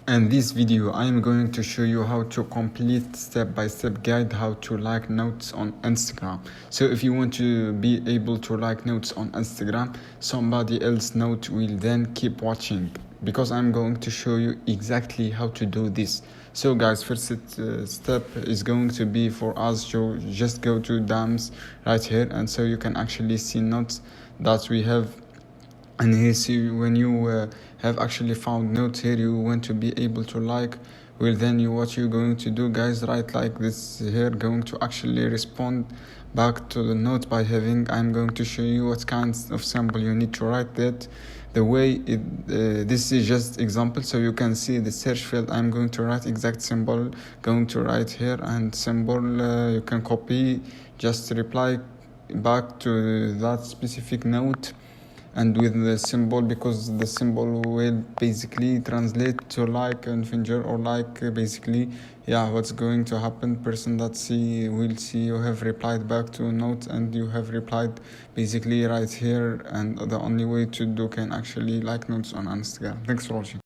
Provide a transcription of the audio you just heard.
In this video, I am going to show you how to complete step-by-step guide how to like notes on Instagram. So if you want to be able to like notes on Instagram, somebody else note will then keep watching, because I'm going to show you exactly how to do this. So guys, first step is going to be for us to just go to DAMs right here, and so you can actually see notes that we have. And here, see, when you have actually found notes here you want to be able to like, well then what you're going to do, guys, write like this here, going to actually respond back to the note by having, I'm going to show you what kinds of symbol you need to write that the way this is just example, so you can see the search field. I'm going to write exact symbol, going to write here, and symbol you can copy, just reply back to that specific note and with the symbol, because the symbol will basically translate to like and finger, or like basically what's going to happen, person that see will see you have replied back to a note and you have replied basically right here. And the only way to do can actually like notes on Instagram. Thanks for watching.